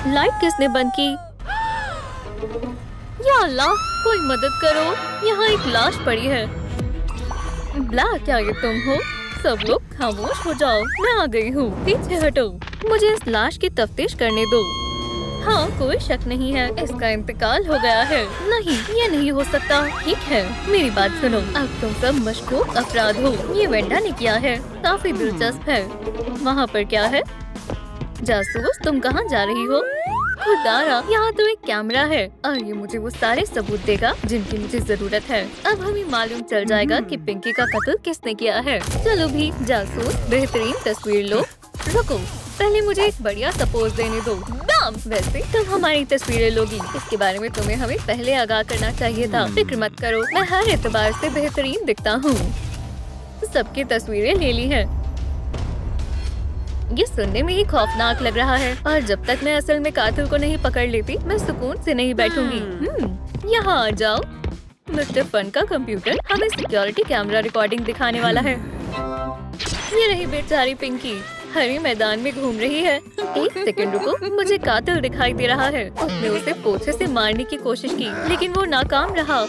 Light किसने बंद की? या अल्लाह, कोई मदद करो, यहाँ एक लाश पड़ी है। ब्लैक, क्या ये तुम हो? सब लोग खामोश हो जाओ, मैं आ गई हूँ। पीछे हटो, मुझे इस लाश की तफ्तीश करने दो। हाँ, कोई शक नहीं है, इसका इंतकाल हो गया है। नहीं, ये नहीं हो सकता। ठीक है, मेरी बात सुनो, अब तुम सब मशकूक अफराद हो। ये वेंडा ने किया है, काफी दिलचस्प है। वहाँ पर क्या है? जासूस, तुम कहाँ जा रही हो? खुदारा, यहाँ तो एक कैमरा है और ये मुझे वो सारे सबूत देगा जिनकी मुझे जरूरत है। अब हमें मालूम चल जाएगा कि पिंकी का कत्ल किसने किया है। चलो भी जासूस, बेहतरीन तस्वीर लो। रुको, पहले मुझे एक बढ़िया सपोज देने दो। वैसे तुम हमारी तस्वीरें लोगी, इसके बारे में तुम्हें हमें पहले आगाह करना चाहिए था। फिक्र मत करो, मैं हर एतबार से बेहतरीन दिखता हूँ। सबकी तस्वीरें ले ली हैं। ये सुनने में ही खौफनाक लग रहा है और जब तक मैं असल में कातिल को नहीं पकड़ लेती, मैं सुकून से नहीं बैठूंगी। यहाँ आ जाओ। मिस्टर फन का कंप्यूटर हमें सिक्योरिटी कैमरा रिकॉर्डिंग दिखाने वाला है। ये रही बेचारी पिंकी, हरी मैदान में घूम रही है। एक सेकंड रुको, मुझे कातिल दिखाई दे रहा है। उसने उसे पोछे से मारने की कोशिश की, लेकिन वो नाकाम रहा।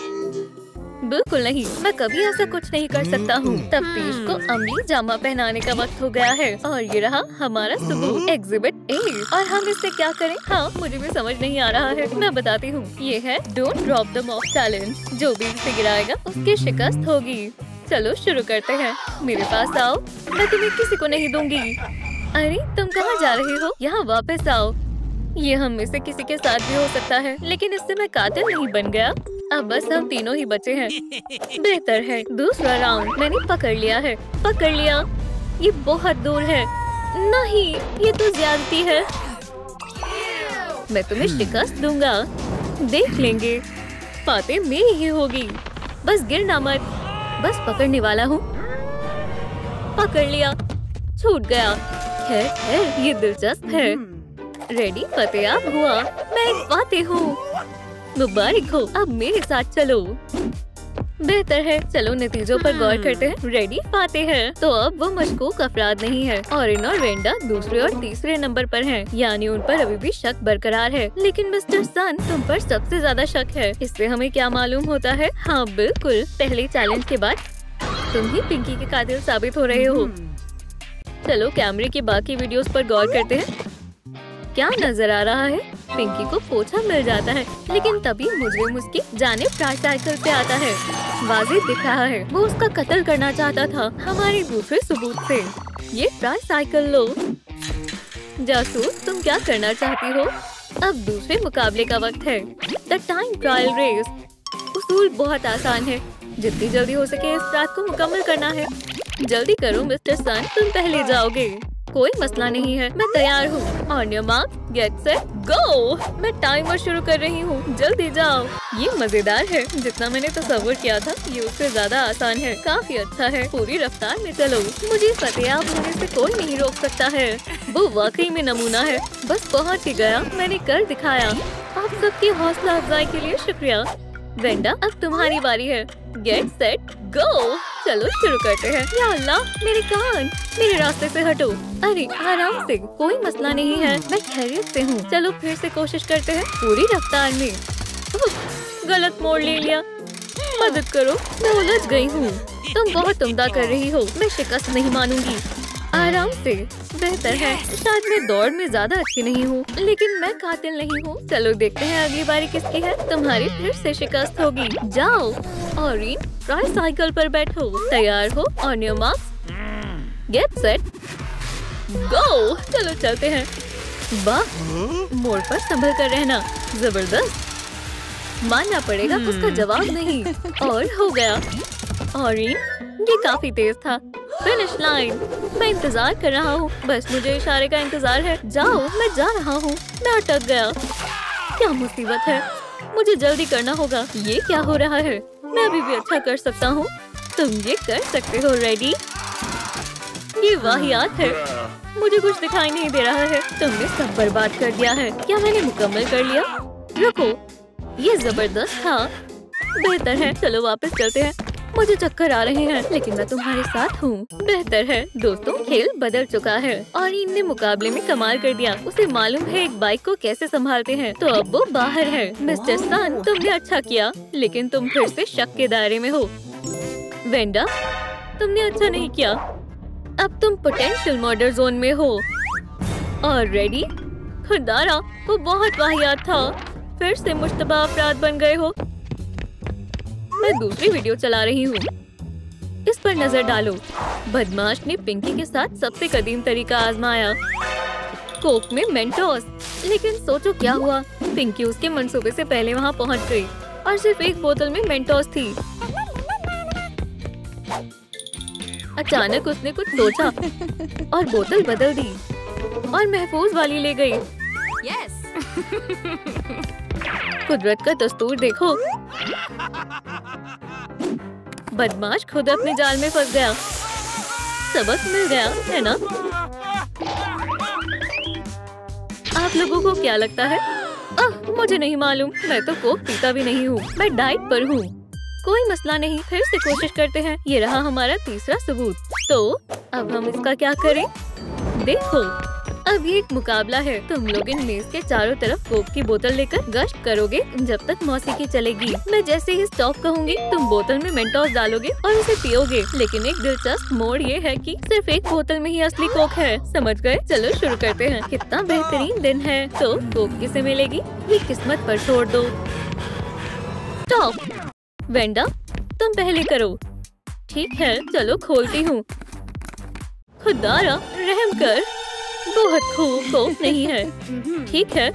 बिल्कुल नहीं, मैं कभी ऐसा कुछ नहीं कर सकता हूँ। तफ्तीश को अमली जामा पहनाने का वक्त हो गया है और ये रहा हमारा सबूत, एग्जिबिट ए। और हम इससे क्या करें? हाँ, मुझे भी समझ नहीं आ रहा है, मैं बताती हूँ। ये है don't drop the mock challenge. जो भी इसे गिराएगा उसकी शिकस्त होगी। चलो शुरू करते हैं। मेरे पास आओ, मैं तुम्हें किसी को नहीं दूंगी। अरे तुम कहाँ जा रहे हो? यहाँ वापस आओ। ये हम में से किसी के साथ भी हो सकता है, लेकिन इससे मैं कातिल नहीं बन गया। अब बस हम तीनों ही बचे हैं। बेहतर है, दूसरा राउंड मैंने पकड़ लिया है। पकड़ लिया। ये बहुत दूर है। नहीं, ये तो ज्यादती है। मैं तुम्हें शिकस्त दूंगा, देख लेंगे। फातेह मेरी ही होगी। बस गिरना मत। बस पकड़ने वाला हूँ। पकड़ लिया, छूट गया। खैर, ये दिलचस्प है। रेडी? फतेयाब हुआ, मैं एक फातेह हूँ। मुबारक हो, अब मेरे साथ चलो। बेहतर है, चलो नतीजों पर गौर करते हैं। रेडी? फातेह है। तो अब वो मशकूक अफराद नहीं है। ऑरिन और वेंडा दूसरे और तीसरे नंबर पर हैं, यानी उन पर अभी भी शक बरकरार है। लेकिन मिस्टर सन, तुम पर सबसे ज्यादा शक है। इससे हमें क्या मालूम होता है? हाँ बिल्कुल, पहले चैलेंज के बाद तुम ही पिंकी के कातिल साबित हो रहे हो। चलो कैमरे की बाकी वीडियोस पर गौर करते हैं। क्या नजर आ रहा है? पिंकी को पोछा मिल जाता है, लेकिन तभी मुजरिम उसकी जानिब ट्राईसाइकिल से आता है। वाज़ेह दिख रहा है, वो उसका कत्ल करना चाहता था हमारे दूसरे सबूत से। ये ट्राईसाइकिल लो। जासूस, तुम क्या करना चाहती हो? अब दूसरे मुकाबले का वक्त है, द टाइम ट्रायल रेस। उसूल बहुत आसान है, जितनी जल्दी हो सके इस रात को मुकम्मल करना है। जल्दी करो मिस्टर सन, तुम पहले जाओगे। कोई मसला नहीं है, मैं तैयार हूँ। On your mark, get set, go. मैं टाइमर शुरू कर रही हूँ, जल्दी जाओ। ये मजेदार है, जितना मैंने तस्वीर किया था ये उससे ज्यादा आसान है। काफी अच्छा है, पूरी रफ्तार में चलो। मुझे फतेयाब होने से कोई नहीं रोक सकता है। वो वाकई में नमूना है, बस पहुँच ही गया, मैंने कर दिखाया। आप सबकी हौसला अफजाई के लिए शुक्रिया। वेंडा, अब तुम्हारी बारी है। Gate set, go. चलो शुरू करते हैं। या अल्लाह, मेरे कान, मेरे रास्ते से हटो। अरे आराम से, कोई मसला नहीं है, मैं खैरियत से हूँ। चलो फिर से कोशिश करते हैं, पूरी रफ्तार में। गलत मोड़ ले लिया, मदद करो, मैं उलझ गई हूँ। तुम बहुत उम्दा कर रही हो, मैं शिकस्त नहीं मानूंगी। आराम से, बेहतर है। शायद मैं दौड़ में ज्यादा अच्छी नहीं हूँ, लेकिन मैं कातिल नहीं हूँ। चलो देखते हैं अगली बारी किसकी है। तुम्हारी फिर से शिकस्त होगी। जाओ ऑरिन, ट्राईसाइकिल पर बैठो। तैयार हो? On your marks, get set, go. चलो चलते हैं। वाह, मोड़ पर संभल कर रहना, जबरदस्त। मानना पड़ेगा उसका जवाब नहीं। और हो गया। ऑरिन, ये काफी तेज था। फिनिश लाइन, मैं इंतजार कर रहा हूँ, बस मुझे इशारे का इंतजार है। जाओ, मैं जा रहा हूँ। मैं अटक गया, क्या मुसीबत है, मुझे जल्दी करना होगा। ये क्या हो रहा है? मैं अभी भी अच्छा कर सकता हूँ, तुम ये कर सकते हो। रेडी? ये वाहियात है, मुझे कुछ दिखाई नहीं दे रहा है। तुमने सब बर्बाद कर दिया है। क्या मैंने मुकम्मल कर लिया? रुको, ये जबरदस्त था। बेहतर है, चलो वापस चलते हैं। मुझे चक्कर आ रहे हैं, लेकिन मैं तुम्हारे साथ हूँ। बेहतर है दोस्तों, खेल बदल चुका है और इनने मुकाबले में कमाल कर दिया। उसे मालूम है एक बाइक को कैसे संभालते हैं, तो अब वो बाहर है। मिस्टर सन, तुमने अच्छा किया, लेकिन तुम फिर से शक के दायरे में हो। वेंडा, तुमने अच्छा नहीं किया। अब तुम पोटेंशियल मर्डर जोन में हो। और रेडी? खुदारा, वो बहुत वाहियात था। फिर से मुश्तबा अपराध बन गए हो। मैं दूसरी वीडियो चला रही हूँ, इस पर नजर डालो। बदमाश ने पिंकी के साथ सबसे कदीम तरीका आजमाया, कोक में मेंटोस। लेकिन सोचो क्या हुआ, पिंकी उसके मंसूबे से पहले वहाँ पहुँच गई और सिर्फ एक बोतल में मेंटोस थी। अचानक उसने कुछ सोचा और बोतल बदल दी और महफूज वाली ले गई। यस। कुदरत का दस्तूर देखो। बदमाश खुद अपने जाल में फंस गया। सबक मिल गया है ना? आप लोगों को क्या लगता है? मुझे नहीं मालूम, मैं तो कोक पीता भी नहीं हूँ, मैं डाइट पर हूँ। कोई मसला नहीं, फिर से कोशिश करते हैं। ये रहा हमारा तीसरा सबूत। तो अब हम इसका क्या करें? देखो, अब ये एक मुकाबला है। तुम लोग इन मेज के चारों तरफ कोक की बोतल लेकर गश्त करोगे जब तक मौसीकी चलेगी। मैं जैसे ही स्टॉप कहूँगी, तुम बोतल में मेंटोस डालोगे और उसे पियोगे। लेकिन एक दिलचस्प मोड़ ये है कि सिर्फ एक बोतल में ही असली कोक है। समझ गए? चलो शुरू करते हैं। कितना बेहतरीन दिन है। तो कोक किसे मिलेगी, ये किस्मत पर छोड़ दो। स्टॉप। वेंडा, तुम पहले करो। ठीक है, चलो खोलती हूँ। खुदारा, रहम कर। बहुत खूब, कोक नहीं है। ठीक है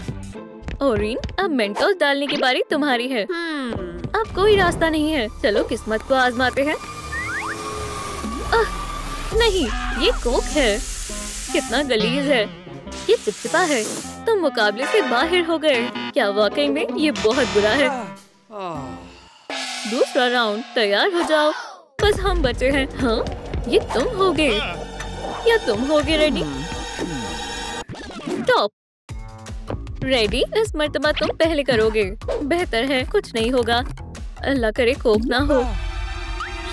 ओरिन, अब मेंटोस डालने की बारी तुम्हारी है। अब कोई रास्ता नहीं है, चलो किस्मत को आजमाते हैं। नहीं, ये कोक है। कितना गलीज है, ये चिपचिपा है। तुम मुकाबले से बाहर हो गए। क्या वाकई में ये बहुत बुरा है? दूसरा राउंड, तैयार हो जाओ। बस हम बचे हैं। हाँ, ये तुम होगे या तुम होगे रेडी? स्टॉप। रेडी? इस मर्तबा तुम पहले करोगे। बेहतर है, कुछ नहीं होगा। अल्लाह करे कोक ना हो।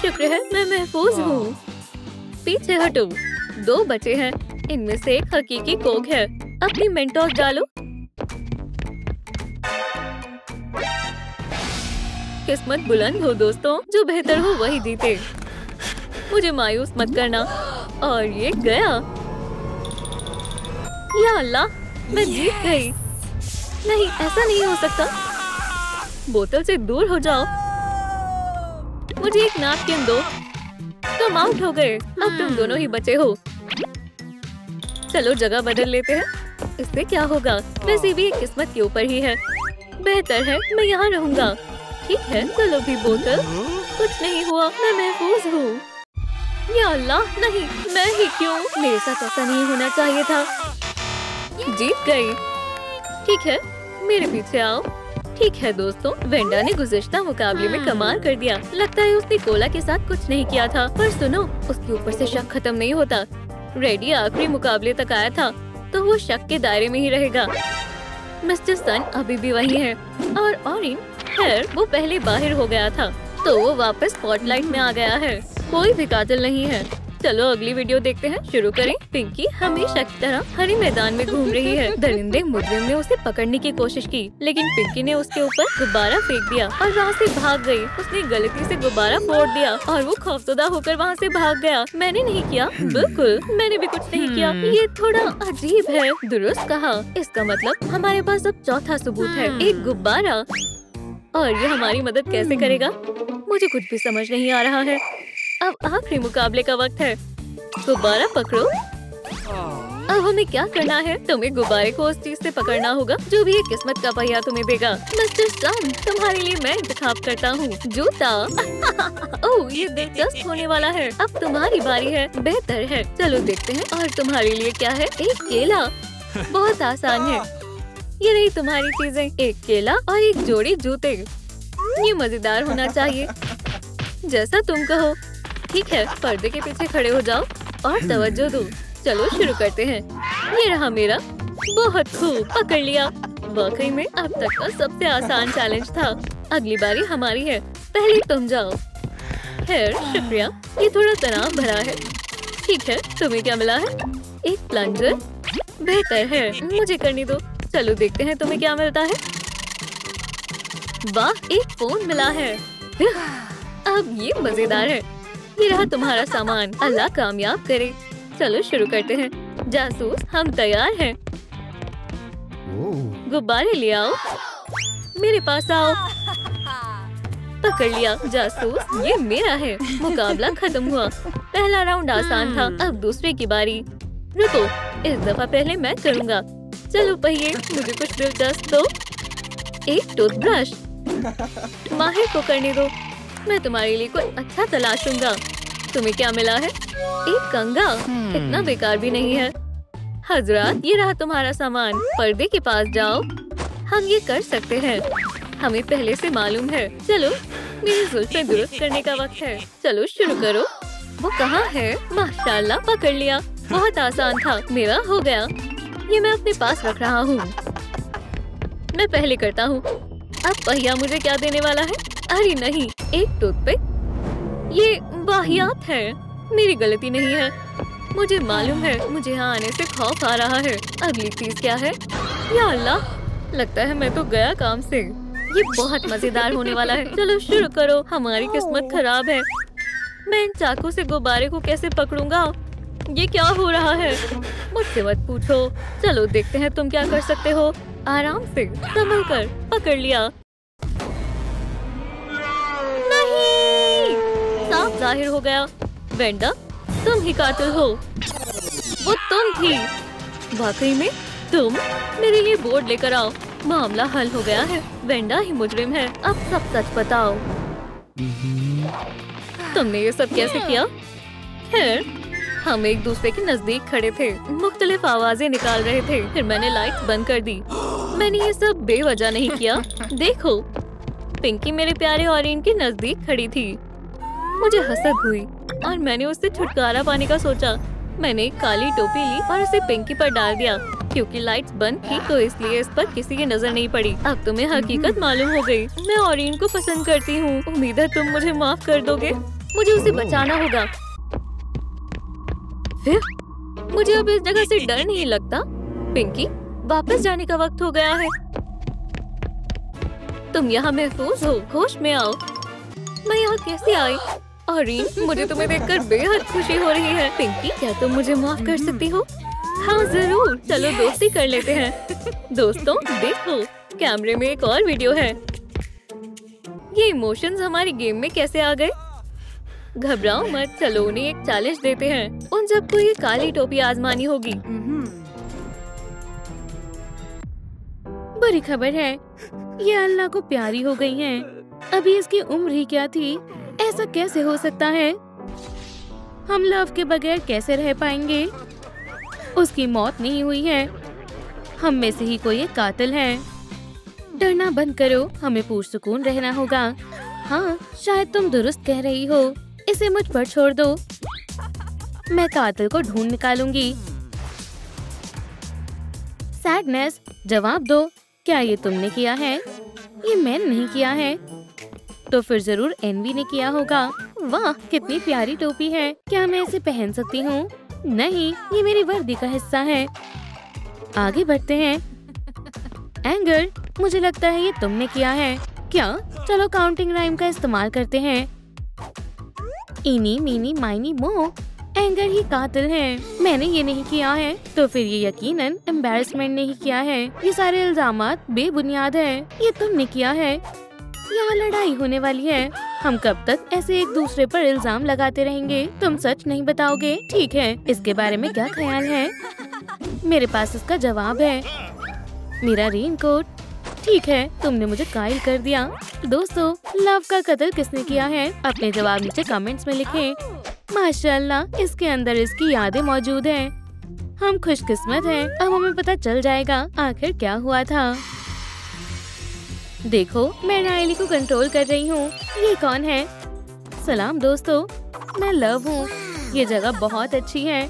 शुक्र है मैं महफूज हूँ। पीछे हटो। 2 बचे हैं, इनमें से एक हकीकी कोक है। अपनी मेंटोस डालो। किस्मत बुलंद हो दोस्तों, जो बेहतर हो वही जीते। मुझे मायूस मत करना। और ये गया। या अल्लाह, मैं जीत गई। नहीं, ऐसा नहीं हो सकता। बोतल से दूर हो जाओ। मुझे एक नैपकिन दो। तुम आउट हो गए। अब तुम दोनों ही बचे हो। चलो जगह बदल लेते हैं। इससे क्या होगा? वैसे भी ये किस्मत के ऊपर ही है। बेहतर है मैं यहाँ रहूँगा। ठीक है, चलो भी बोतल। कुछ नहीं हुआ, मैं महफूज हूँ। या अल्लाह, नहीं, मैं ही क्यों? मेरे साथ ऐसा नहीं होना चाहिए था। जीत गई। ठीक है, मेरे पीछे आओ। ठीक है दोस्तों, वेंडा ने गुज़िश्ता मुकाबले में कमाल कर दिया। लगता है उसने कोला के साथ कुछ नहीं किया था। पर सुनो, उसके ऊपर से शक खत्म नहीं होता। रेडी आखिरी मुकाबले तक आया था, तो वो शक के दायरे में ही रहेगा। मिस्टर सन अभी भी वही है और ऑरिन, खैर वो पहले बाहर हो गया था, तो वो वापस स्पॉटलाइट में आ गया है। कोई भी कातिल नहीं है। चलो अगली वीडियो देखते हैं। शुरू करें। पिंकी हमेशा की तरह हरे मैदान में घूम रही है। दरिंदे मुजरिम ने उसे पकड़ने की कोशिश की, लेकिन पिंकी ने उसके ऊपर गुब्बारा फेंक दिया और वहाँ से भाग गई। उसने गलती से गुब्बारा फोड़ दिया और वो खौफजदा होकर वहाँ से भाग गया। मैंने नहीं किया, बिल्कुल मैंने भी कुछ नहीं किया। ये थोड़ा अजीब है। दुरुस्त कहा। इसका मतलब हमारे पास अब चौथा सबूत है, एक गुब्बारा। और ये हमारी मदद कैसे करेगा? मुझे कुछ भी समझ नहीं आ रहा है। अब आखिरी मुकाबले का वक्त है। गुब्बारा पकड़ो। अब हमें क्या करना है? तुम्हें गुब्बारे को उस चीज से पकड़ना होगा जो भी ये किस्मत का पहिया तुम्हें देगा। मिस्टर सन, तुम्हारे लिए मैं इंतखाब करता हूँ जूता। ओह, ये दिलचस्प होने वाला है। अब तुम्हारी बारी है। बेहतर है, चलो देखते हैं। और तुम्हारे लिए क्या है? एक केला। बहुत आसान है। ये रही तुम्हारी चीजें, एक केला और एक जोड़ी जूते। ये मजेदार होना चाहिए, जैसा तुम कहो। ठीक है, पर्दे के पीछे खड़े हो जाओ और तवज्जो दो। चलो शुरू करते हैं। ये रहा मेरा। बहुत खूब, पकड़ लिया। वाकई में अब तक का सबसे आसान चैलेंज था। अगली बारी हमारी है। पहले तुम जाओ। खैर शुक्रिया, ये थोड़ा तनाव भरा है। ठीक है, तुम्हें क्या मिला है? एक प्लंजर? बेहतर है, मुझे करने दो। चलो देखते हैं तुम्हें क्या मिलता है। वाह, एक फोन मिला है। अब ये मजेदार है। ये रहा तुम्हारा सामान, अल्लाह कामयाब करे। चलो शुरू करते हैं। जासूस, हम तैयार हैं। गुब्बारे ले आओ, मेरे पास आओ। पकड़ लिया जासूस, ये मेरा है। मुकाबला खत्म हुआ। पहला राउंड आसान था, अब दूसरे की बारी। रुको, इस दफा पहले मैं करूँगा। चलो पहिए, मुझे कुछ दिलचस्प दो। एक टूथब्रश, माहिर को करने दो। मैं तुम्हारे लिए कोई अच्छा तलाशूंगा। तुम्हें क्या मिला है? एक कंघा, इतना बेकार भी नहीं है। हजरात, ये रहा तुम्हारा सामान। पर्दे के पास जाओ, हम ये कर सकते हैं। हमें पहले से मालूम है। चलो, मेरी जुल्फें दुरुस्त करने का वक्त है। चलो शुरू करो। वो कहाँ है? माशाल्लाह, पकड़ लिया। बहुत आसान था, मेरा हो गया। ये मैं अपने पास रख रहा हूँ। मैं पहले करता हूँ। अब पहिया मुझे क्या देने वाला है? अरे नहीं, एक टूथपिक। ये वाहियात है, मेरी गलती नहीं है। मुझे मालूम है, मुझे यहाँ आने से खौफ आ रहा है। अगली चीज क्या है? या अल्लाह, लगता है मैं तो गया काम से। ये बहुत मजेदार होने वाला है। चलो शुरू करो। हमारी किस्मत खराब है। मैं इन चाकू से गुब्बारे को कैसे पकड़ूंगा? ये क्या हो रहा है? मुझसे मत पूछो। चलो देखते हैं तुम क्या कर सकते हो। आराम से संभल कर। पकड़ लिया। नहीं, साफ जाहिर हो गया। वेंडा, तुम ही कातिल हो। वो तुम थी। वाकई में तुम? मेरे लिए बोर्ड लेकर आओ। मामला हल हो गया है। वेंडा ही मुजरिम है। अब सब सच बताओ। तुमने ये सब कैसे किया? खैर, हम एक दूसरे के नजदीक खड़े थे, मुख्तलिफ आवाजें निकाल रहे थे। फिर मैंने लाइट्स बंद कर दी। मैंने ये सब बेवजह नहीं किया। देखो, पिंकी मेरे प्यारे ऑरेंज के नजदीक खड़ी थी। मुझे हसद हुई और मैंने उससे छुटकारा पाने का सोचा। मैंने एक काली टोपी ली और उसे पिंकी पर डाल दिया। क्योंकि लाइट्स बंद थी तो इसलिए इस पर किसी की नजर नहीं पड़ी। अब तुम्हें हकीकत मालूम हो गई। मैं ऑरेंज को पसंद करती हूँ। उम्मीद है तुम मुझे माफ कर दोगे। मुझे उसे बचाना होगा। फिर मुझे अब इस जगह से डर नहीं लगता। पिंकी, वापस जाने का वक्त हो गया है। तुम यहाँ महफूज हो, होश में आओ। मैं यहाँ कैसे आई? ऑरेंज, मुझे तुम्हें देखकर बेहद खुशी हो रही है। पिंकी, क्या तुम मुझे माफ कर सकती हो? हाँ जरूर, चलो दोस्ती कर लेते हैं। दोस्तों देखो, कैमरे में एक और वीडियो है। ये इमोशंस हमारी गेम में कैसे आ गए? घबराओ मत, चलो उन्हें एक चैलेंज देते हैं। उन सबको ये काली टोपी आजमानी होगी। बुरी खबर है, ये अल्लाह को प्यारी हो गई हैं। अभी इसकी उम्र ही क्या थी? ऐसा कैसे हो सकता है? हम लव के बगैर कैसे रह पाएंगे? उसकी मौत नहीं हुई है। हम में से ही कोई एक कातिल है। डरना बंद करो, हमें पुरसुकून रहना होगा। हाँ, शायद तुम दुरुस्त कह रही हो। इसे मुझ पर छोड़ दो। मैं कातिल को ढूंढ निकालूंगी। सैडनेस, जवाब दो, क्या ये तुमने किया है? ये मैंने नहीं किया है। तो फिर जरूर एनवी ने किया होगा। वाह, कितनी प्यारी टोपी है। क्या मैं इसे पहन सकती हूँ? नहीं, ये मेरी वर्दी का हिस्सा है। आगे बढ़ते हैं। एंगर, मुझे लगता है ये तुमने किया है। क्या? चलो काउंटिंग राइम का इस्तेमाल करते हैं। इनी मीनी माइनी मो। एंगर ही कातिल है। मैंने ये नहीं किया है। तो फिर ये यकीनन एम्बैरसमेंट ने ही किया है। ये सारे इल्जामात बेबुनियाद है। ये तुमने किया है। यहाँ लड़ाई होने वाली है। हम कब तक ऐसे एक दूसरे पर इल्जाम लगाते रहेंगे? तुम सच नहीं बताओगे? ठीक है, इसके बारे में क्या ख्याल है? मेरे पास इसका जवाब है। मेरा रेनकोट। ठीक है, तुमने मुझे कायल कर दिया। दोस्तों, लव का कत्ल किसने किया है? अपने जवाब नीचे कमेंट्स में लिखें। माशाल्लाह, इसके अंदर इसकी यादें मौजूद हैं। हम खुशकिस्मत हैं। अब हमें पता चल जाएगा आखिर क्या हुआ था। देखो, मैं नायली को कंट्रोल कर रही हूँ। ये कौन है? सलाम दोस्तों, मैं लव हूँ। ये जगह बहुत अच्छी है।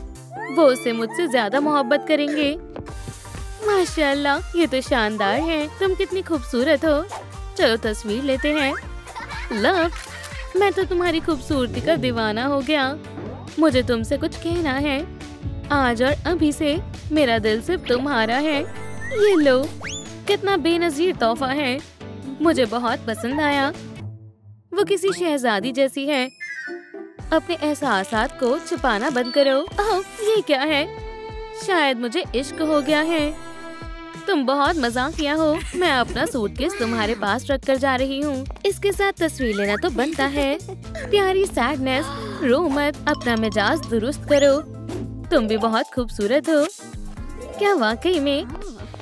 वो उससे मुझसे ज्यादा मोहब्बत करेंगे। माशाल्लाह, ये तो शानदार है। तुम कितनी खूबसूरत हो। चलो तस्वीर लेते हैं। लव, मैं तो तुम्हारी खूबसूरती का दीवाना हो गया। मुझे तुमसे कुछ कहना है। आज और अभी से मेरा दिल सिर्फ तुम्हारा है। ये लो, कितना बेनजीर तोहफा है। मुझे बहुत पसंद आया। वो किसी शहजादी जैसी है। अपने एहसासात को छुपाना बंद करो। ओह, ये क्या है? शायद मुझे इश्क हो गया है। तुम बहुत मजाकिया हो। मैं अपना सूटकेस तुम्हारे पास रख कर जा रही हूँ। इसके साथ तस्वीर लेना तो बनता है। प्यारी सैडनेस, रो मत, अपना मिजाज दुरुस्त करो। तुम भी बहुत खूबसूरत हो। क्या वाकई में?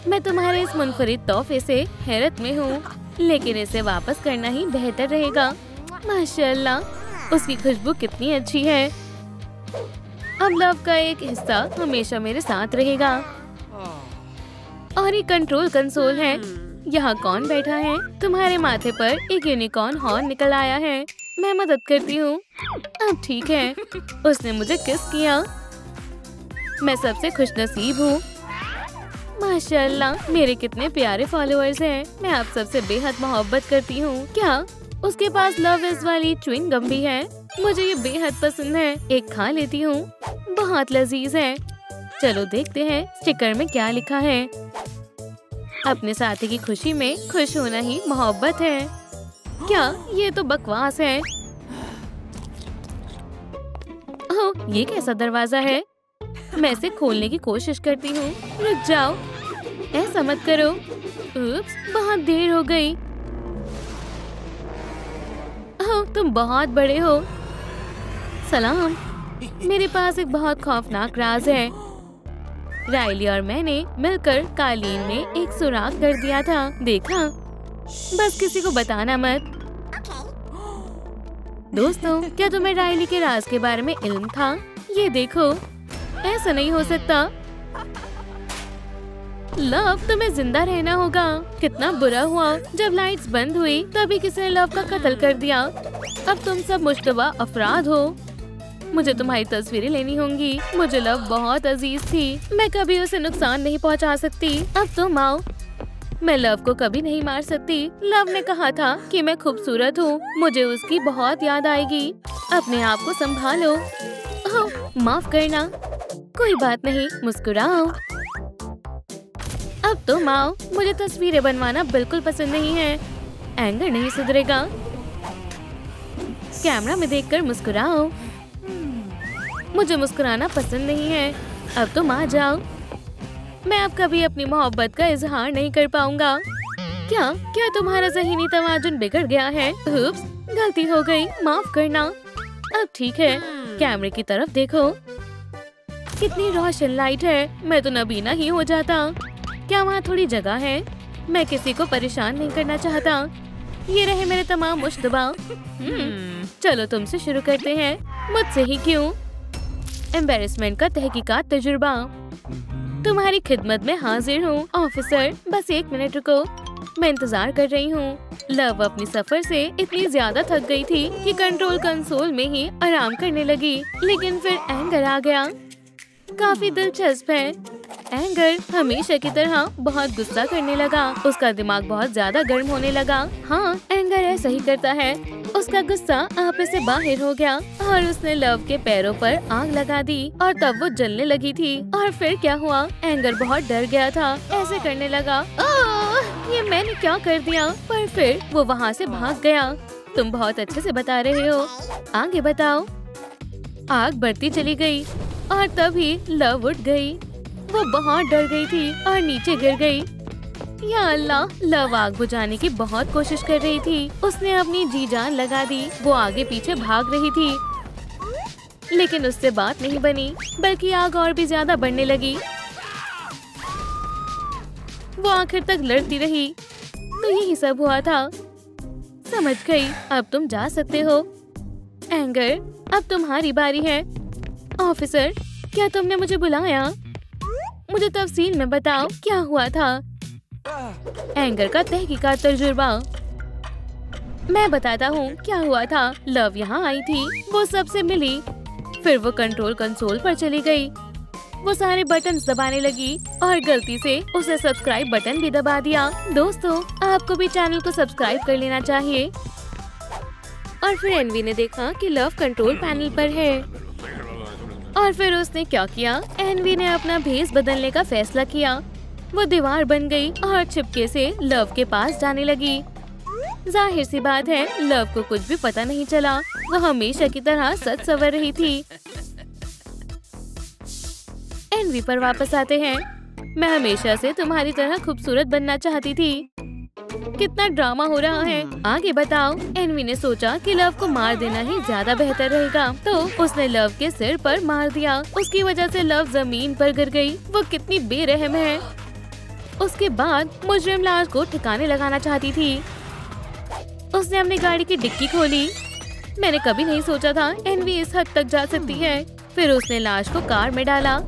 मैं तुम्हारे इस मुनफरिद तोहफे से हैरत में हूँ, लेकिन इसे वापस करना ही बेहतर रहेगा। माशाल्लाह, उसकी खुशबू कितनी अच्छी है। अब लव का एक हिस्सा हमेशा मेरे साथ रहेगा। और ये कंट्रोल कंसोल है। यहाँ कौन बैठा है? तुम्हारे माथे पर एक यूनिकॉर्न हॉर्न निकल आया है। मैं मदद करती हूँ। अब ठीक है। उसने मुझे किस किया। मैं सबसे खुशनसीब हूँ। माशाल्लाह, मेरे कितने प्यारे फॉलोअर्स हैं। मैं आप सबसे बेहद मोहब्बत करती हूँ। क्या उसके पास लव इज वाली च्युइंग गम भी है? मुझे ये बेहद पसंद है। एक खा लेती हूँ। बहुत लजीज है। चलो देखते हैं स्टिकर में क्या लिखा है। अपने साथी की खुशी में खुश होना ही मोहब्बत है। क्या ये तो बकवास है। ओह, ये कैसा दरवाजा है? मैं इसे खोलने की कोशिश करती हूँ। रुक जाओ, ऐसा मत करो। उप्स, बहुत देर हो गई। ओह, तुम बहुत बड़े हो। सलाम। मेरे पास एक बहुत खौफनाक राज है। राइली और मैंने मिलकर कालीन में एक सुराख कर दिया था। देखा? बस किसी को बताना मत। दोस्तों, क्या तुम्हें राइली के राज के बारे में इल्म था? ये देखो, ऐसा नहीं हो सकता। लव, तुम्हें जिंदा रहना होगा। कितना बुरा हुआ जब लाइट्स बंद हुई तभी किसी ने लव का कत्ल कर दिया। अब तुम सब मुश्तबा अफराद हो। मुझे तुम्हारी तस्वीरें लेनी होंगी। मुझे लव बहुत अजीज थी। मैं कभी उसे नुकसान नहीं पहुंचा सकती। अब तुम आओ। मैं लव को कभी नहीं मार सकती। लव ने कहा था कि मैं खूबसूरत हूँ। मुझे उसकी बहुत याद आएगी। अपने आप को संभालो। ओह, माफ करना। कोई बात नहीं, मुस्कुराओ। अब तुम आओ। मुझे तस्वीरें बनवाना बिल्कुल पसंद नहीं है। एंगर नहीं सुधरेगा। कैमरा में देखकर मुस्कुराओ। मुझे मुस्कुराना पसंद नहीं है। अब तुम आ जाओ। मैं अब कभी अपनी मोहब्बत का इजहार नहीं कर पाऊंगा। क्या तुम्हारा ज़हनी तवाजुन बिगड़ गया है? उप्स, गलती हो गई, माफ करना। अब ठीक है, कैमरे की तरफ देखो। कितनी रोशन लाइट है। मैं तो नबीना ही हो जाता। क्या वहाँ थोड़ी जगह है? मैं किसी को परेशान नहीं करना चाहता। ये रहे मेरे तमाम मुश्तबा। चलो तुमसे शुरू करते हैं। मुझसे ही क्यों? एम्बेरसमेंट का तहकीकात तजुर्बा। तुम्हारी खिदमत में हाजिर हूँ ऑफिसर। बस 1 मिनट रुको, मैं इंतजार कर रही हूँ। लव अपनी सफर से इतनी ज्यादा थक गई थी कि कंट्रोल कंसोल में ही आराम करने लगी, लेकिन फिर एंगर आ गया। काफी दिलचस्प है। एंगर हमेशा की तरह बहुत गुस्सा करने लगा। उसका दिमाग बहुत ज्यादा गर्म होने लगा। हाँ, एंगर ऐसा ही करता है। उसका गुस्सा आपे से बाहर हो गया और उसने लव के पैरों पर आग लगा दी और तब वो जलने लगी थी। और फिर क्या हुआ? एंगर बहुत डर गया था। ऐसे करने लगा, ये मैंने क्या कर दिया? पर फिर वो वहाँ से भाग गया। तुम बहुत अच्छे से बता रहे हो, आगे बताओ। आग बढ़ती चली गई और तभी लव उठ गई। वो बहुत डर गई थी और नीचे गिर गई। या अल्लाह, लव आग बुझाने की बहुत कोशिश कर रही थी। उसने अपनी जी जान लगा दी। वो आगे पीछे भाग रही थी, लेकिन उससे बात नहीं बनी, बल्कि आग और भी ज्यादा बढ़ने लगी। वो आखिर तक लड़ती रही। तो यही सब हुआ था। समझ गई। अब तुम जा सकते हो। एंगर, अब तुम्हारी बारी है। ऑफिसर, क्या तुमने मुझे बुलाया? मुझे तफसील में बताओ, क्या हुआ था? एंगर का तहकीकात तजुर्बा। मैं बताता हूँ क्या हुआ था। लव यहाँ आई थी, वो सबसे मिली, फिर वो कंट्रोल कंसोल पर चली गई। वो सारे बटन्स दबाने लगी और गलती से उसने सब्सक्राइब बटन भी दबा दिया। दोस्तों, आपको भी चैनल को सब्सक्राइब कर लेना चाहिए। और फिर एनवी ने देखा कि लव कंट्रोल पैनल पर है। और फिर उसने क्या किया, एनवी ने अपना भेस बदलने का फैसला किया। वो दीवार बन गई और छिपके से लव के पास जाने लगी। जाहिर सी बात है, लव को कुछ भी पता नहीं चला। वो हमेशा की तरह सच सवर रही थी। एनवी पर वापस आते हैं। मैं हमेशा से तुम्हारी तरह खूबसूरत बनना चाहती थी। कितना ड्रामा हो रहा है, आगे बताओ। एनवी ने सोचा कि लव को मार देना ही ज्यादा बेहतर रहेगा, तो उसने लव के सिर पर मार दिया। उसकी वजह से लव जमीन पर गिर गई। वो कितनी बेरहम है। उसके बाद मुजरिम लाश को ठिकाने लगाना चाहती थी। उसने अपनी गाड़ी की डिक्की खोली। मैंने कभी नहीं सोचा था एनवी इस हद तक जा सकती है। फिर उसने लाश को कार में डाला।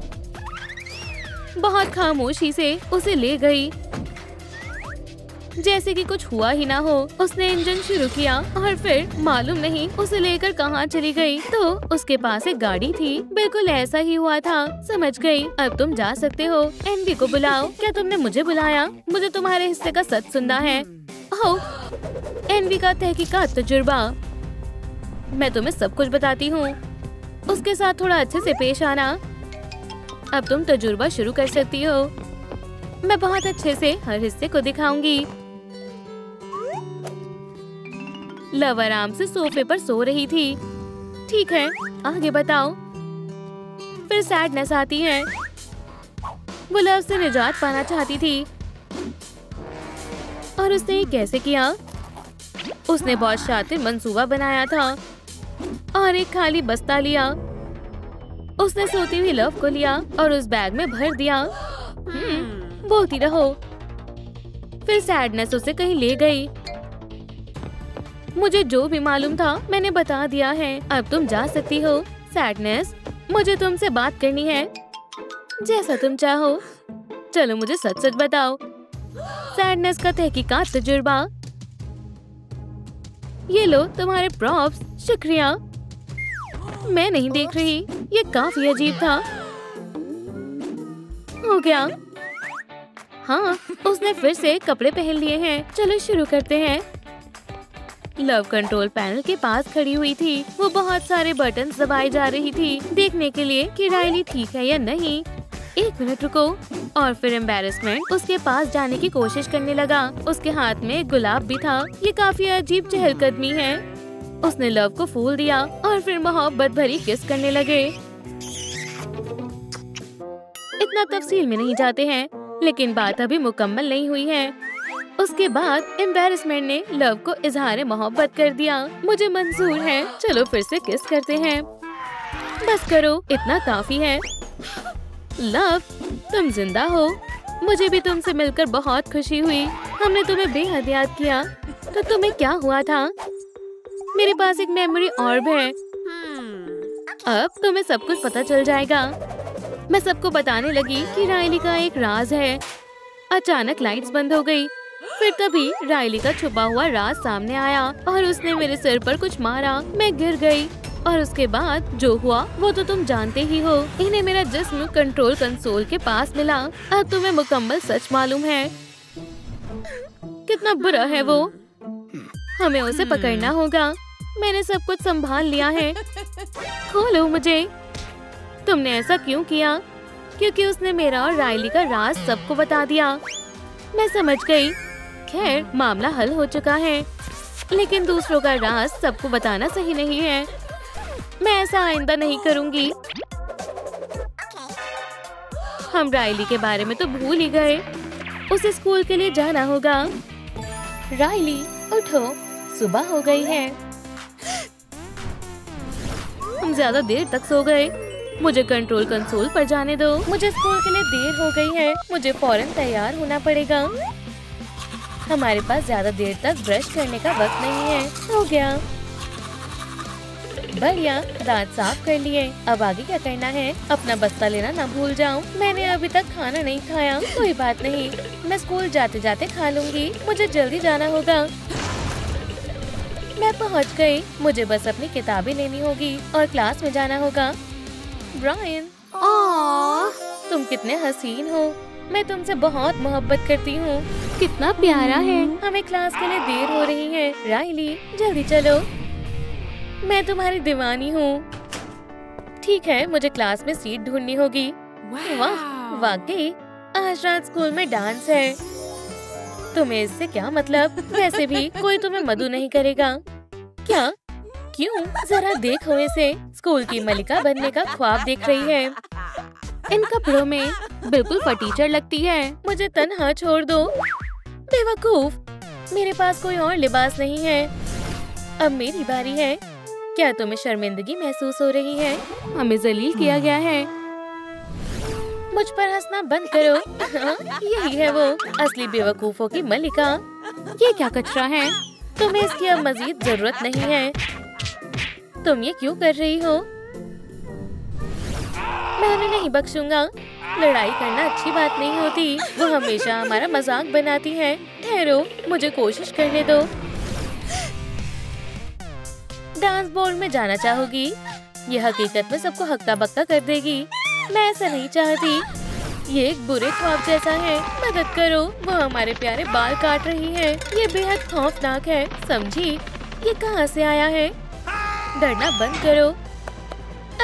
बहुत खामोशी से उसे ले गई, जैसे कि कुछ हुआ ही ना हो। उसने इंजन शुरू किया और फिर मालूम नहीं उसे लेकर कहाँ चली गई। तो उसके पास एक गाड़ी थी। बिल्कुल ऐसा ही हुआ था। समझ गई। अब तुम जा सकते हो। एनवी को बुलाओ। क्या तुमने मुझे बुलाया? मुझे तुम्हारे हिस्से का सच सुनना है। ओह, एनवी का तहकीकात तजुर्बा। मैं तुम्हें सब कुछ बताती हूँ। उसके साथ थोड़ा अच्छे से पेश आना। अब तुम तजुर्बा शुरू कर सकती हो। मैं बहुत अच्छे से हर हिस्से को दिखाऊंगी। लव आराम से सोफे पर सो रही थी। ठीक है, आगे बताओ। फिर सैडनेस आती है। वो लव से निजात पाना चाहती थी। और उसने ये कैसे किया? उसने बहुत शातिर मंसूबा बनाया था और एक खाली बस्ता लिया। उसने सोती हुई लव को लिया और उस बैग में भर दिया। बोलती रहो। फिर सैडनेस उसे कहीं ले गई। मुझे जो भी मालूम था मैंने बता दिया है। अब तुम जा सकती हो। सैडनेस, मुझे तुमसे बात करनी है। जैसा तुम चाहो। चलो मुझे सच सच बताओ। सैडनेस का तहकीकात तजुर्बा। ये लो तुम्हारे प्रॉप्स। शुक्रिया। मैं नहीं देख रही। ये काफी अजीब था। हो गया। हाँ, उसने फिर से कपड़े पहन लिए हैं। चलो शुरू करते हैं। लव कंट्रोल पैनल के पास खड़ी हुई थी। वो बहुत सारे बटन्स दबाए जा रही थी, देखने के लिए कि राइली ठीक है या नहीं। 1 मिनट रुको। और फिर एम्बैरेसमेंट उसके पास जाने की कोशिश करने लगा। उसके हाथ में एक गुलाब भी था। ये काफी अजीब चहलकदमी है। उसने लव को फूल दिया और फिर मोहब्बत भरी किस करने लगे। इतना तफसील में नहीं जाते हैं, लेकिन बात अभी मुकम्मल नहीं हुई है। उसके बाद एम्बैरेसमेंट ने लव को इजहार मोहब्बत कर दिया। मुझे मंजूर है। चलो फिर से किस करते हैं। बस करो, इतना काफी है। लव, तुम जिंदा हो। मुझे भी तुमसे मिलकर बहुत खुशी हुई। हमने तुम्हें बेहद याद किया। तो तुम्हें क्या हुआ था? मेरे पास एक मेमोरी ऑर्ब है। अब तुम्हें सब कुछ पता चल जाएगा। मैं सबको बताने लगी कि राइली का एक राज है। अचानक लाइट्स बंद हो गई। फिर तभी राइली का छुपा हुआ राज सामने आया और उसने मेरे सिर पर कुछ मारा। मैं गिर गई और उसके बाद जो हुआ वो तो तुम जानते ही हो। इन्हें मेरा जिस्म कंट्रोल कंसोल के पास मिला। अब तुम्हें मुकम्मल सच मालूम है। कितना बुरा है वो। हमें उसे पकड़ना होगा। मैंने सब कुछ संभाल लिया है। खोलो मुझे। तुमने ऐसा क्यों किया? क्योंकि उसने मेरा और राइली का राज सबको बता दिया। मैं समझ गई। खैर, मामला हल हो चुका है, लेकिन दूसरों का राज सबको बताना सही नहीं है। मैं ऐसा आइंदा नहीं करूंगी। हम राइली के बारे में तो भूल ही गए। उसे स्कूल के लिए जाना होगा। राइली, उठो, सुबह हो गई है। हम ज्यादा देर तक सो गए। मुझे कंट्रोल कंसोल पर जाने दो। मुझे स्कूल के लिए देर हो गई है। मुझे फौरन तैयार होना पड़ेगा। हमारे पास ज्यादा देर तक ब्रश करने का वक्त नहीं है। हो गया। बढ़िया, दांत साफ कर लिए। अब आगे क्या करना है? अपना बस्ता लेना ना भूल जाऊं। मैंने अभी तक खाना नहीं खाया। कोई बात नहीं, मैं स्कूल जाते जाते खा लूंगी। मुझे जल्दी जाना होगा। मैं पहुंच गई। मुझे बस अपनी किताबें लेनी होगी और क्लास में जाना होगा। ब्रायन, तुम कितने हसीन हो। मैं तुमसे बहुत मोहब्बत करती हूँ। कितना प्यारा है। हमें क्लास के लिए देर हो रही है। राइली, जल्दी चलो। मैं तुम्हारी दीवानी हूँ। ठीक है, मुझे क्लास में सीट ढूंढनी होगी। वाह, वाकई आज रात स्कूल में डांस है। तुम्हें इससे क्या मतलब? वैसे भी कोई तुम्हें मधु नहीं करेगा। क्या? क्यों? जरा देखो इसे, स्कूल की मलिका बनने का ख्वाब देख रही है। इन कपड़ों में बिल्कुल फटीचर लगती है। मुझे तन्हा छोड़ दो। बेवकूफ, मेरे पास कोई और लिबास नहीं है। अब मेरी बारी है। क्या तुम्हें शर्मिंदगी महसूस हो रही है? हमें जलील किया गया है। मुझ पर हंसना बंद करो। यही है वो असली बेवकूफों की मलिका। ये क्या कचरा है? तुम्हें इसकी अब मजीद जरूरत नहीं है। तुम ये क्यों कर रही हो? मैं उन्हें नहीं बख्शूंगा। लड़ाई करना अच्छी बात नहीं होती। वो हमेशा हमारा मजाक बनाती है। ठहरो, मुझे कोशिश करने दो। डांस बोर्ड में जाना चाहोगी? ये हकीकत में सबको हक्का बक्का कर देगी। मैं ऐसा नहीं चाहती। ये एक बुरे ख्वाब जैसा है। मदद करो, वो हमारे प्यारे बाल काट रही है। ये बेहद खौफनाक है, समझी? ये कहाँ से आया है? डरना बंद करो।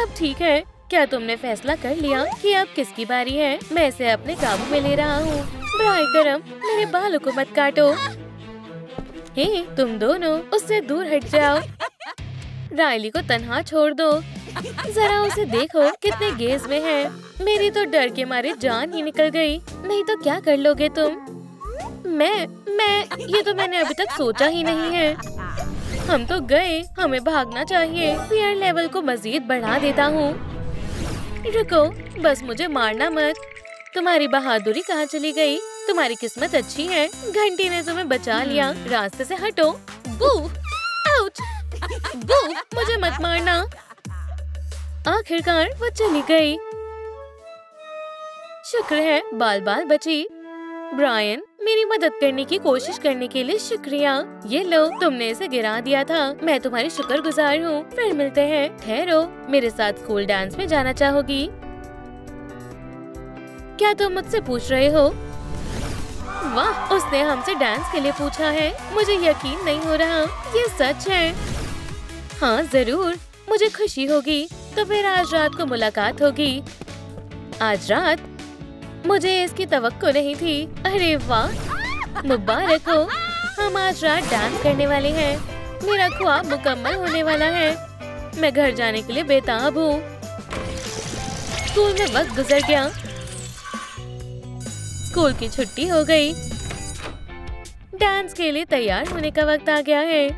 अब ठीक है, क्या तुमने फैसला कर लिया कि अब किसकी बारी है? मैं इसे अपने काबू में ले रहा हूँ। बराए करम, मेरे बालों को मत काटो। हे, तुम दोनों उससे दूर हट जाओ। रायली को तन्हा छोड़ दो। जरा उसे देखो कितने गेज में है। मेरी तो डर के मारे जान ही निकल गई। नहीं तो क्या कर लोगे तुम? मैं ये तो मैंने अभी तक सोचा ही नहीं है। हम तो गए, हमें भागना चाहिए। फियर लेवल को मजीद बढ़ा देता हूँ। रुको, बस मुझे मारना मत। तुम्हारी बहादुरी कहाँ चली गई? तुम्हारी किस्मत अच्छी है, घंटी ने तुम्हें बचा लिया। रास्ते से हटो। बू, आउच, बू, मुझे मत मारना। आखिरकार वो चली गई। शुक्र है बाल बाल बची। ब्रायन, मेरी मदद करने की कोशिश करने के लिए शुक्रिया। ये लो, तुमने इसे गिरा दिया था। मैं तुम्हारी शुक्रगुजार हूँ। फिर मिलते हैं। ठहरो, मेरे साथ स्कूल डांस में जाना चाहोगी? क्या तुम मुझसे पूछ रहे हो? वाह, उसने हमसे डांस के लिए पूछा है। मुझे यकीन नहीं हो रहा। ये सच है। हाँ जरूर, मुझे खुशी होगी। तो फिर आज रात को मुलाकात होगी। आज रात? मुझे इसकी तवक्को नहीं थी। अरे वाह, मुबारक हो। हम आज रात डांस करने वाले हैं। मेरा ख्वाब मुकम्मल होने वाला है। मैं घर जाने के लिए बेताब हूँ। स्कूल में वक्त गुजर गया। स्कूल की छुट्टी हो गई। डांस के लिए तैयार होने का वक्त आ गया है।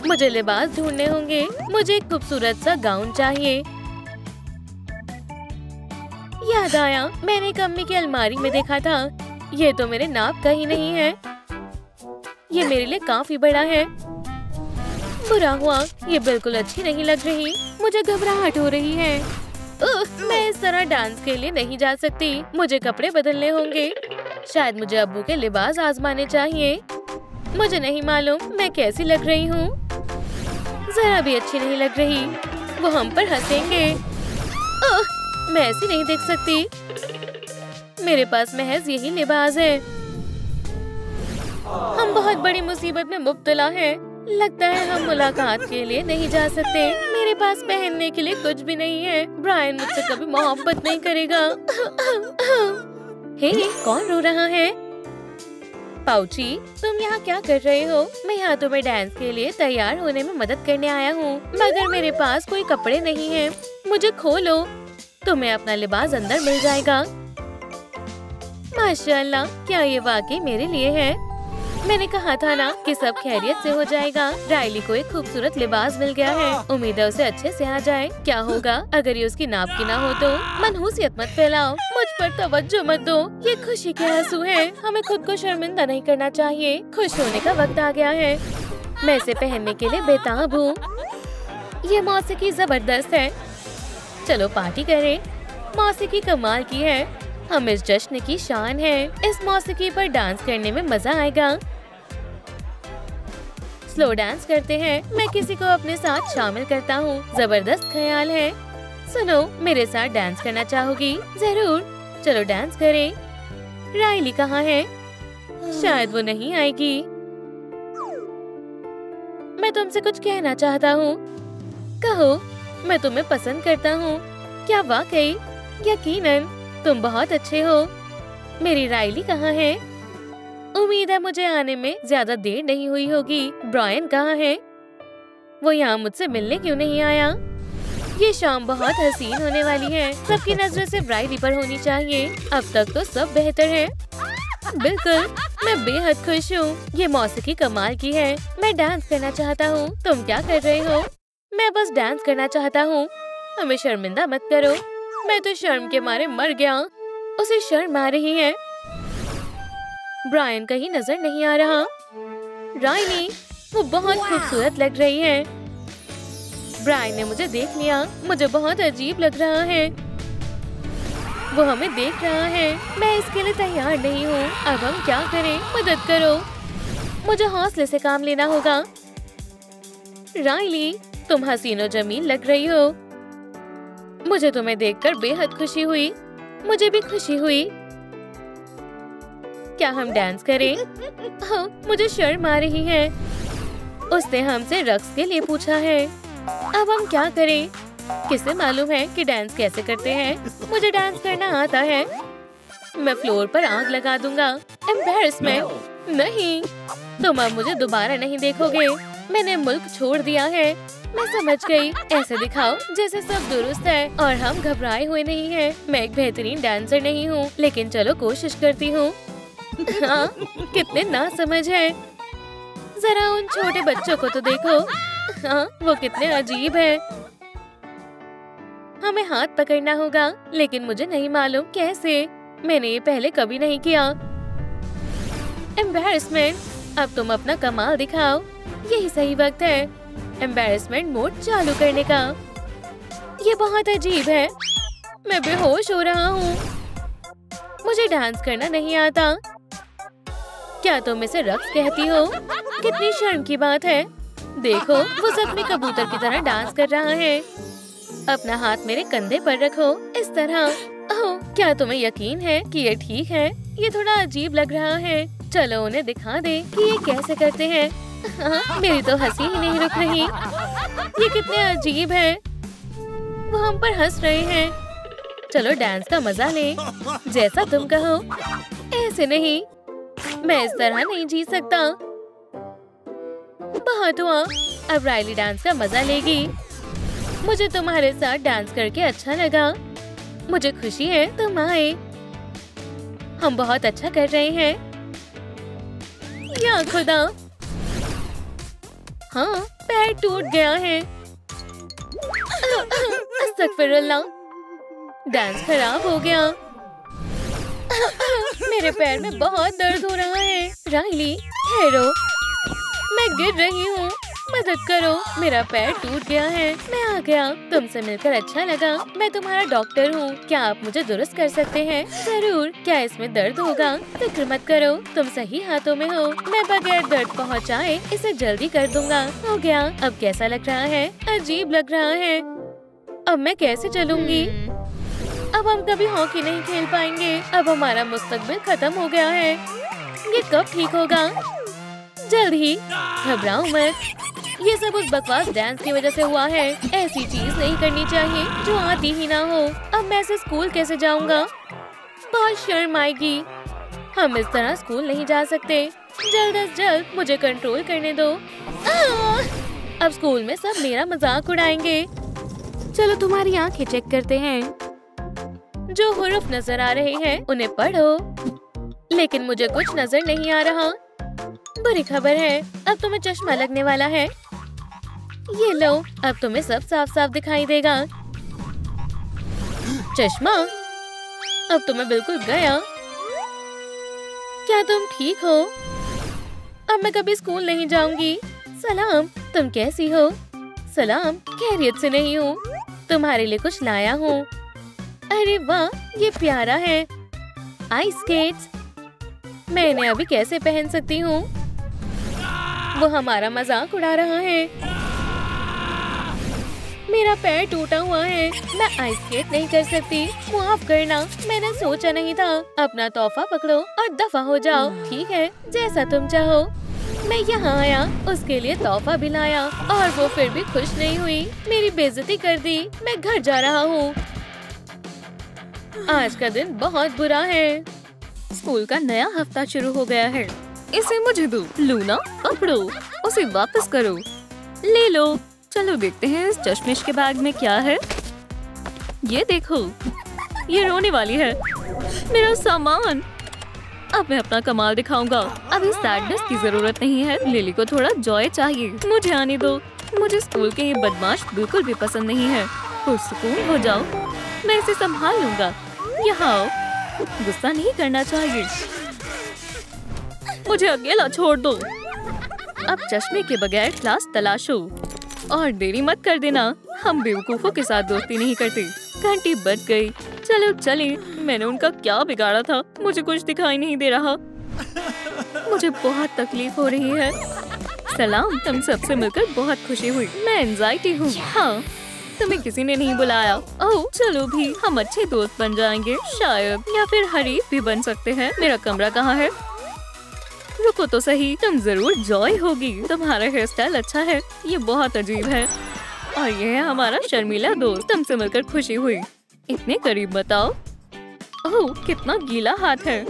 मुझे लिबास ढूंढने होंगे। मुझे एक खूबसूरत सा गाउन चाहिए। याद आया, मैंने एक अम्मी की अलमारी में देखा था। ये तो मेरे नाप का ही नहीं है। ये मेरे लिए काफी बड़ा है। बुरा हुआ, ये बिल्कुल अच्छी नहीं लग रही। मुझे घबराहट हो रही है। मैं इस तरह डांस के लिए नहीं जा सकती। मुझे कपड़े बदलने होंगे। शायद मुझे अब्बू के लिबास आजमाने चाहिए। मुझे नहीं मालूम मैं कैसी लग रही हूँ। जरा भी अच्छी नहीं लग रही। वो हम पर हंसेंगे। मैं ऐसी नहीं देख सकती। मेरे पास महज यही लिबास है। हम बहुत बड़ी मुसीबत में मुब्तला हैं। लगता है हम मुलाकात के लिए नहीं जा सकते। मेरे पास पहनने के लिए कुछ भी नहीं है। ब्रायन मुझसे कभी मोहब्बत नहीं करेगा। हे, कौन रो रहा है? पाउची, तुम यहाँ क्या कर रहे हो? मैं यहाँ तुम्हें डांस के लिए तैयार होने में मदद करने आया हूँ, मगर मेरे पास कोई कपड़े नहीं हैं। मुझे खोलो, तुम्हें अपना लिबास अंदर मिल जाएगा। माशाल्लाह, क्या ये वाकई मेरे लिए है? मैंने कहा था ना कि सब खैरियत से हो जाएगा। रायली को एक खूबसूरत लिबास मिल गया है। उम्मीद है उसे अच्छे से आ जाए। क्या होगा अगर ये उसकी नाप की ना हो तो? मनहूसियत मत फैलाओ, मुझ पर तवज्जो मत दो। ये खुशी के आंसू हैं। हमें खुद को शर्मिंदा नहीं करना चाहिए। खुश होने का वक्त आ गया है। मैं इसे पहनने के लिए बेताब हूँ। ये मौसीकी जबरदस्त है। चलो पार्टी करें। मौसीकी कमाल की है। हम इस जश्न की शान है। इस मौसीकी पर डांस करने में मजा आएगा। स्लो डांस करते हैं। मैं किसी को अपने साथ शामिल करता हूँ। जबरदस्त ख्याल है। सुनो, मेरे साथ डांस करना चाहोगी? जरूर, चलो डांस करें। रायली कहाँ है? शायद वो नहीं आएगी। मैं तुमसे कुछ कहना चाहता हूँ। कहो, मैं तुम्हें पसंद करता हूँ। क्या वाकई? यकीनन, तुम बहुत अच्छे हो। मेरी राइली कहाँ है? उम्मीद है मुझे आने में ज्यादा देर नहीं हुई होगी। ब्रायन कहाँ है? वो यहाँ मुझसे मिलने क्यों नहीं आया? ये शाम बहुत हसीन होने वाली है। सबकी नजरें सिर्फ राइली पर होनी चाहिए। अब तक तो सब बेहतर है। बिल्कुल, मैं बेहद खुश हूँ। ये मौसीकी कमाल की है। मैं डांस करना चाहता हूँ। तुम क्या कर रहे हो? मैं बस डांस करना चाहता हूँ। हमें शर्मिंदा मत करो। मैं तो शर्म के मारे मर गया। उसे शर्म आ रही है। ब्रायन कहीं नजर नहीं आ रहा। राइली, वो बहुत खूबसूरत लग रही है। ब्रायन ने मुझे देख लिया। मुझे बहुत अजीब लग रहा है। वो हमें देख रहा है। मैं इसके लिए तैयार नहीं हूँ। अब हम क्या करें? मदद करो। मुझे हौसले से काम लेना होगा। राइली, तुम हसीन और जमील लग रही हो। मुझे तुम्हें देखकर बेहद खुशी हुई। मुझे भी खुशी हुई। क्या हम डांस करें? हाँ, मुझे शर्म आ रही है। उसने हमसे रक्स के लिए पूछा है। अब हम क्या करें? किसे मालूम है कि डांस कैसे करते हैं? मुझे डांस करना आता है। मैं फ्लोर पर आग लगा दूंगा। एम्बैरेसमेंट। नहीं, तुम अब मुझे दोबारा नहीं देखोगे। मैंने मुल्क छोड़ दिया है। मैं समझ गई। ऐसे दिखाओ जैसे सब दुरुस्त है और हम घबराए हुए नहीं हैं। मैं एक बेहतरीन डांसर नहीं हूँ, लेकिन चलो कोशिश करती हूँ। हाँ, कितने नासमझ हैं। जरा उन छोटे बच्चों को तो देखो। हाँ, वो कितने अजीब हैं। हमें हाथ पकड़ना होगा, लेकिन मुझे नहीं मालूम कैसे। मैंने ये पहले कभी नहीं किया। एम्बैरेसमेंट। अब तुम अपना कमाल दिखाओ। यही सही वक्त है एम्बैरेसमेंट मोड चालू करने का। ये बहुत अजीब है। मैं बेहोश हो रहा हूँ। मुझे डांस करना नहीं आता। क्या तुम इसे रक्स कहती हो? कितनी शर्म की बात है। देखो, वो सच में कबूतर की तरह डांस कर रहा है। अपना हाथ मेरे कंधे पर रखो, इस तरह। ओह, क्या तुम्हें यकीन है कि ये ठीक है? ये थोड़ा अजीब लग रहा है। चलो उन्हें दिखा दे कि ये कैसे करते हैं। हाँ, मेरी तो हंसी ही नहीं रुक रही। ये कितने अजीब है। वो हम पर हंस रहे हैं। चलो डांस का मजा ले। जैसा तुम कहो। ऐसे नहीं, मैं इस तरह नहीं जी सकता। बहुत हुआ। अब राइली डांस का मजा लेगी। मुझे तुम्हारे साथ डांस करके अच्छा लगा। मुझे खुशी है तुम आए। हम बहुत अच्छा कर रहे हैं। या खुदा, हाँ, पैर टूट गया है। अस्तगफिरुल्लाह, डांस खराब हो गया। मेरे पैर में बहुत दर्द हो रहा है। राइली, ठहरो, मैं गिर रही हूँ। मदद करो, मेरा पैर टूट गया है। मैं आ गया। तुमसे मिलकर अच्छा लगा। मैं तुम्हारा डॉक्टर हूँ। क्या आप मुझे दुरुस्त कर सकते हैं? जरूर। क्या इसमें दर्द होगा? फिक्र मत करो, तुम सही हाथों में हो। मैं बगैर दर्द पहुँचाए इसे जल्दी कर दूंगा। हो गया। अब कैसा लग रहा है? अजीब लग रहा है। अब मैं कैसे चलूंगी? अब हम कभी हॉकी नहीं खेल पाएंगे। अब हमारा मुस्तकबिल खत्म हो गया है। ये कब ठीक होगा? जल्द ही। घबराओ मत। ये सब उस बकवास डांस की वजह से हुआ है। ऐसी चीज नहीं करनी चाहिए जो आती ही ना हो। अब मैं से स्कूल कैसे जाऊंगा? बहुत शर्म आएगी। हम इस तरह स्कूल नहीं जा सकते। जल्द अज जल्द मुझे कंट्रोल करने दो। अब स्कूल में सब मेरा मजाक उड़ाएंगे। चलो तुम्हारी आंखें चेक करते हैं। जो हुरूफ नजर आ रहे हैं उन्हें पढ़ो। लेकिन मुझे कुछ नजर नहीं आ रहा। बुरी खबर है, अब तुम्हें चश्मा लगने वाला है। ये लो, अब तुम्हें सब साफ साफ दिखाई देगा। चश्मा? अब तुम्हें बिल्कुल गया। क्या तुम ठीक हो? अब मैं कभी स्कूल नहीं जाऊंगी। सलाम, तुम कैसी हो? सलाम, खैरियत से नहीं हूँ। तुम्हारे लिए कुछ लाया हूँ। अरे वाह, ये प्यारा है। Ice skates. मैं इन्हें अभी कैसे पहन सकती हूँ? वो हमारा मजाक उड़ा रहा है। मेरा पैर टूटा हुआ है, मैं आइस स्केट नहीं कर सकती, माफ करना, मैंने सोचा नहीं था। अपना तोहफा पकड़ो और दफा हो जाओ। ठीक है, जैसा तुम चाहो। मैं यहाँ आया, उसके लिए तोहफा भी लाया और वो फिर भी खुश नहीं हुई, मेरी बेइज्जती कर दी। मैं घर जा रहा हूँ। आज का दिन बहुत बुरा है। स्कूल का नया हफ्ता शुरू हो गया है। इसे मुझे दो। लूना, पकड़ो, उसे वापस करो। ले लो। चलो देखते हैं इस चश्मिश के बैग में क्या है। ये देखो, ये रोने वाली है। मेरा सामान। अब मैं अपना कमाल दिखाऊंगा। अभी सैडनेस की जरूरत नहीं है। लिली को थोड़ा जॉय चाहिए। मुझे आने दो। मुझे स्कूल के ये बदमाश बिल्कुल भी पसंद नहीं है। पुरसुकून हो जाओ, मैं इसे संभाल लूंगा। यहाँ आओ। गुस्सा नहीं करना चाहिए। मुझे अकेला छोड़ दो। अब चश्मे के बगैर क्लास तलाशो और देरी मत कर देना। हम बेवकूफों के साथ दोस्ती नहीं करते। घंटी बज गई। चलो चले। मैंने उनका क्या बिगाड़ा था? मुझे कुछ दिखाई नहीं दे रहा। मुझे बहुत तकलीफ हो रही है। सलाम, तुम सबसे मिलकर बहुत खुशी हुई। मैं एंजाइटी हूँ। हाँ, तुम्हें किसी ने नहीं बुलाया। ओह, चलो भी, हम अच्छे दोस्त बन जाएंगे शायद, या फिर हरीफ भी बन सकते हैं। मेरा कमरा कहाँ है? रुको तो सही, तुम जरूर जॉय होगी। तुम्हारा हेयर स्टाइल अच्छा है। ये बहुत अजीब है। और ये है हमारा शर्मीला दोस्त। तुमसे मिलकर खुशी हुई। इतने करीब बताओ। ओह, कितना गीला हाथ है।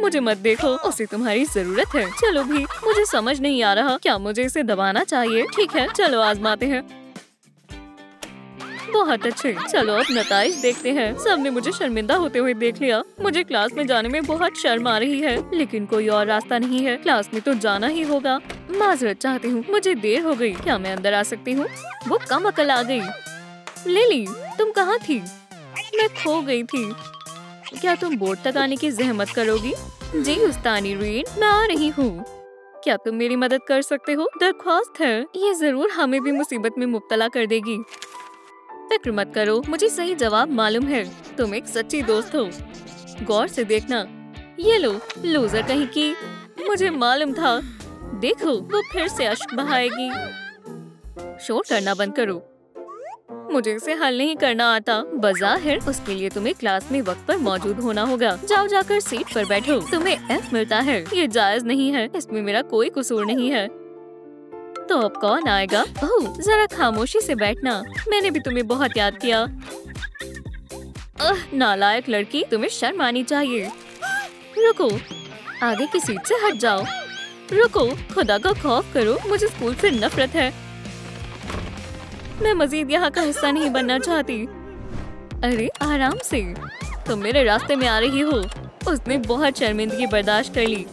मुझे मत देखो, उसे तुम्हारी जरूरत है। चलो भी, मुझे समझ नहीं आ रहा, क्या मुझे इसे दबाना चाहिए? ठीक है, चलो आजमाते हैं। बहुत अच्छे। चलो अब नताइज देखते हैं। सबने मुझे शर्मिंदा होते हुए देख लिया। मुझे क्लास में जाने में बहुत शर्म आ रही है, लेकिन कोई और रास्ता नहीं है। क्लास में तो जाना ही होगा। माजरत चाहती हूँ, मुझे देर हो गई। क्या मैं अंदर आ सकती हूँ? वो कम अकल आ गई। लिली, तुम कहाँ थी? मैं खो गई थी। क्या तुम बोर्ड तक आने की जहमत करोगी? जी उस्तानी रीड, मैं आ रही हूँ। क्या तुम मेरी मदद कर सकते हो? दरख्वास्त है। ये जरूर हमें भी मुसीबत में मुब्तला कर देगी। फिक्र मत करो, मुझे सही जवाब मालूम है। तुम एक सच्ची दोस्त हो। गौर से देखना। ये लो, लूजर कहीं की। मुझे मालूम था। देखो, वो फिर से अश्क बहाएगी। शोर करना बंद करो। मुझे इसे हल नहीं करना आता। बज़ाहिर उसके लिए तुम्हें क्लास में वक्त पर मौजूद होना होगा। जाओ जाकर सीट पर बैठो। तुम्हें F मिलता है। ये जायज नहीं है। इसमें मेरा कोई कसूर नहीं है। तो अब कौन आएगा? ओह, जरा खामोशी से बैठना। मैंने भी तुम्हें बहुत याद किया। नालायक लड़की, तुम्हें शर्म आनी चाहिए। रुको, आगे की सीट से हट जाओ। रुको, खुदा का खौफ करो, मुझे स्कूल से नफरत है। मैं मजीद यहाँ का हिस्सा नहीं बनना चाहती। अरे आराम से, तुम मेरे रास्ते में आ रही हो। उसने बहुत शर्मिंदगी बर्दाश्त कर ली।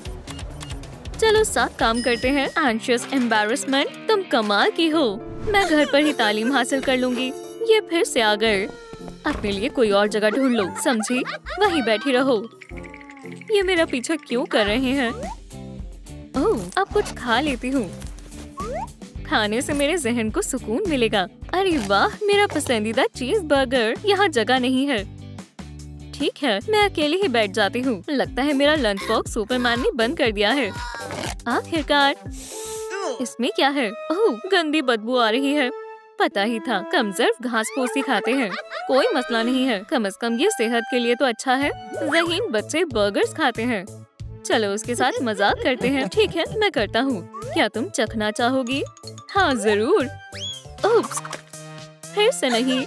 चलो साथ काम करते हैं। एंशियस एम्बैरेसमेंट, तुम कमाल की हो। मैं घर पर ही तालीम हासिल कर लूंगी। ये फिर से आ गए। अपने लिए कोई और जगह ढूंढ लो, समझी? वहीं बैठी रहो। ये मेरा पीछा क्यों कर रहे हैं? ओह, अब कुछ खा लेती हूँ। खाने से मेरे जहन को सुकून मिलेगा। अरे वाह, मेरा पसंदीदा चीज बर्गर। यहाँ जगह नहीं है। ठीक है, मैं अकेले ही बैठ जाती हूँ। लगता है मेरा लंच बॉक्स सुपरमैन ने बंद कर दिया है। आखिरकार। इसमें क्या है? ओह, गंदी बदबू आ रही है। पता ही था, कमजोर घास फूस ही खाते हैं। कोई मसला नहीं है, कम से कम ये सेहत के लिए तो अच्छा है। ज़हीन बच्चे बर्गर्स खाते हैं। चलो उसके साथ मजाक करते हैं। ठीक है, मैं करता हूँ। क्या तुम चखना चाहोगी? हाँ जरूर। ओप्स, फिर से नहीं।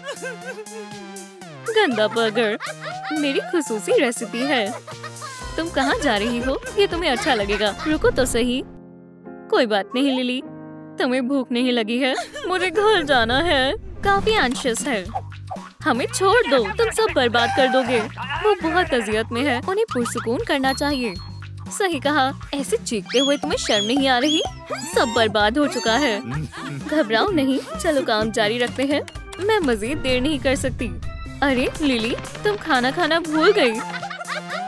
गंदा बर्गर। मेरी खुसूसी रेसिपी है। तुम कहाँ जा रही हो? ये तुम्हें अच्छा लगेगा। रुको तो सही। कोई बात नहीं लिली, तुम्हें भूख नहीं लगी है? मुझे घर जाना है। काफी एंशियस है। हमें छोड़ दो, तुम सब बर्बाद कर दोगे। वो बहुत अजियत में है, उन्हें पुरसुकून करना चाहिए। सही कहा। ऐसे चीखते हुए तुम्हें शर्म नहीं आ रही? सब बर्बाद हो चुका है। घबराओ नहीं, चलो काम जारी रखते हैं। मैं मजीद देर नहीं कर सकती। अरे लिली, तुम खाना खाना भूल गई।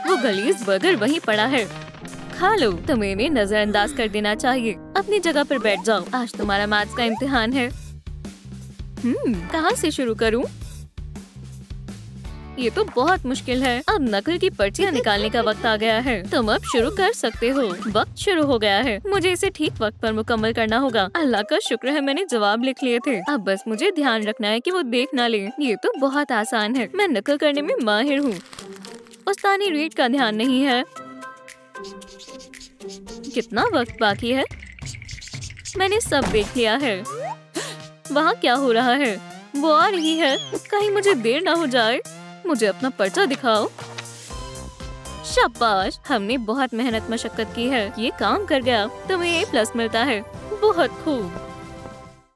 वो गलीज बर्गर वहीं पड़ा है। खा लो। तुम्हें इन्हें नजरअंदाज कर देना चाहिए। अपनी जगह पर बैठ जाओ। आज तुम्हारा मैथ्स का इम्तिहान है। कहाँ से शुरू करूँ? ये तो बहुत मुश्किल है। अब नकल की पर्चियाँ निकालने का वक्त आ गया है। तुम अब शुरू कर सकते हो। वक्त शुरू हो गया है। मुझे इसे ठीक वक्त पर मुकम्मल करना होगा। अल्लाह का शुक्र है मैंने जवाब लिख लिए थे। अब बस मुझे ध्यान रखना है कि वो देख ना ले। ये तो बहुत आसान है। मैं नकल करने में माहिर हूँ। उस्तानी रीड का ध्यान नहीं है। कितना वक्त बाकी है? मैंने सब देख लिया है। वहाँ क्या हो रहा है? वो आ रही है। कहीं मुझे देर ना हो जाए। मुझे अपना पर्चा दिखाओ। शाबाश, हमने बहुत मेहनत मशक्कत की है। ये काम कर गया। तुम्हें A+ मिलता है। बहुत खूब।